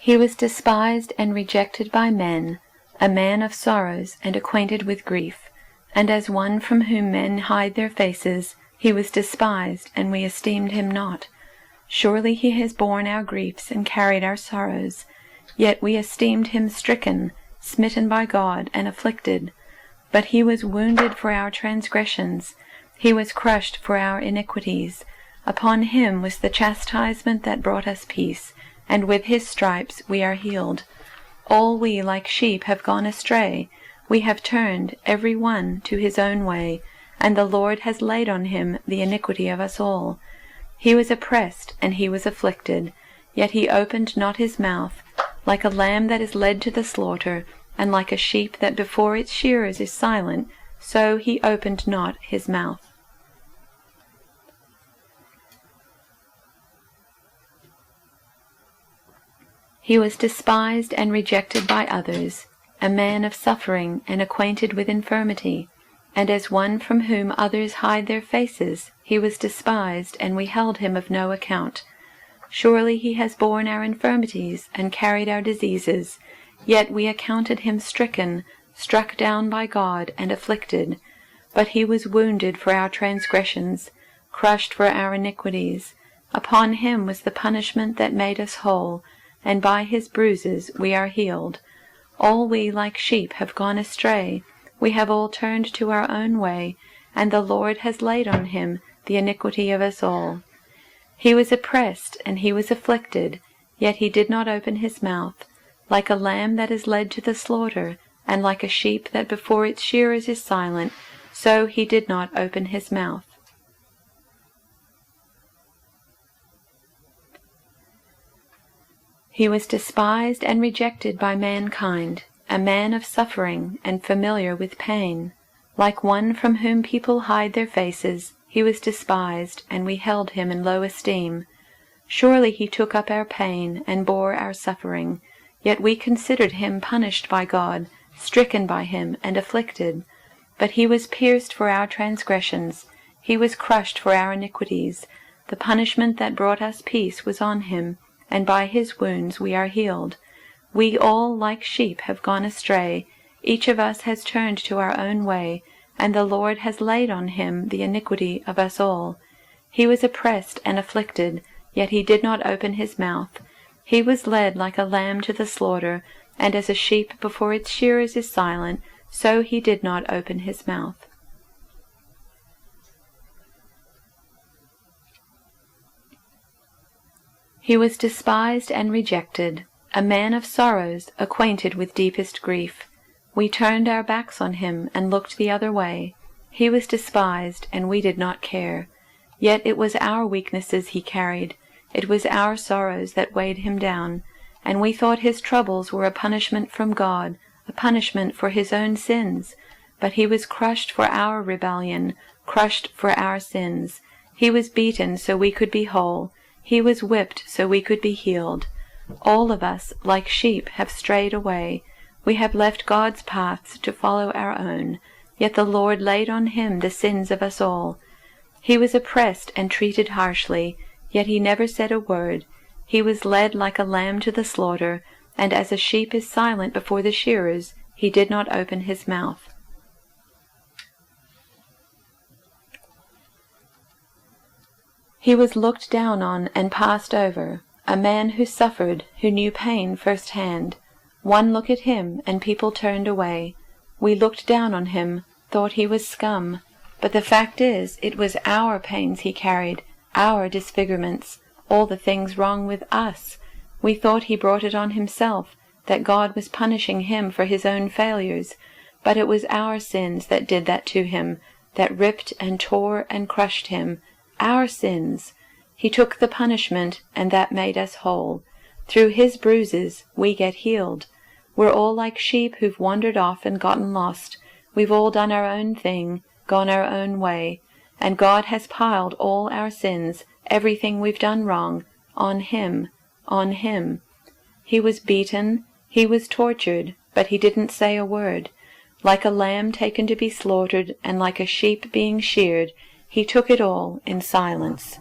He was despised and rejected by men, a man of sorrows and acquainted with grief. And as one from whom men hide their faces, he was despised, and we esteemed him not. Surely he has borne our griefs and carried our sorrows. Yet we esteemed him stricken, smitten by God, and afflicted. But he was wounded for our transgressions, he was crushed for our iniquities. Upon him was the chastisement that brought us peace, and with his stripes we are healed. All we like sheep have gone astray, we have turned every one to his own way, and the Lord has laid on him the iniquity of us all. He was oppressed, and he was afflicted, yet he opened not his mouth. Like a lamb that is led to the slaughter, and like a sheep that before its shearers is silent, so he opened not his mouth. He was despised and rejected by others, a man of suffering and acquainted with infirmity. And as one from whom others hide their faces, he was despised, and we held him of no account. Surely he has borne our infirmities and carried our diseases, yet we accounted him stricken, struck down by God, and afflicted. But he was wounded for our transgressions, crushed for our iniquities. Upon him was the punishment that made us whole, and by his bruises we are healed. All we like sheep have gone astray, we have all turned to our own way, and the Lord has laid on him the iniquity of us all. He was oppressed, and he was afflicted, yet he did not open his mouth. Like a lamb that is led to the slaughter, and like a sheep that before its shearers is silent, so he did not open his mouth. He was despised and rejected by mankind, a man of suffering and familiar with pain. Like one from whom people hide their faces, he was despised, and we held him in low esteem. Surely he took up our pain and bore our suffering, yet we considered him punished by God, stricken by him, and afflicted. But he was pierced for our transgressions, he was crushed for our iniquities. The punishment that brought us peace was on him, and by his wounds we are healed. We all like sheep have gone astray, each of us has turned to our own way, and the Lord has laid on him the iniquity of us all. He was oppressed and afflicted, yet he did not open his mouth. He was led like a lamb to the slaughter, and as a sheep before its shearers is silent, so he did not open his mouth. He was despised and rejected, a man of sorrows, acquainted with deepest grief. We turned our backs on him and looked the other way. He was despised, and we did not care. Yet it was our weaknesses he carried, it was our sorrows that weighed him down, and we thought his troubles were a punishment from God, a punishment for his own sins. But he was crushed for our rebellion, crushed for our sins. He was beaten so we could be whole. He was whipped so we could be healed. All of us, like sheep, have strayed away. We have left God's paths to follow our own, yet the Lord laid on him the sins of us all. He was oppressed and treated harshly, yet he never said a word. He was led like a lamb to the slaughter, and as a sheep is silent before the shearers, he did not open his mouth. He was looked down on and passed over, a man who suffered, who knew pain first-hand. One look at him, and people turned away. We looked down on him, thought he was scum. But the fact is, it was our pains he carried, our disfigurements, all the things wrong with us. We thought he brought it on himself, that God was punishing him for his own failures. But it was our sins that did that to him, that ripped and tore and crushed him. Our sins. He took the punishment, and that made us whole. Through his bruises we get healed. We're all like sheep who've wandered off and gotten lost. We've all done our own thing, gone our own way, and God has piled all our sins, everything we've done wrong, on him, on him. He was beaten, he was tortured, but he didn't say a word. Like a lamb taken to be slaughtered, and like a sheep being sheared, he took it all in silence.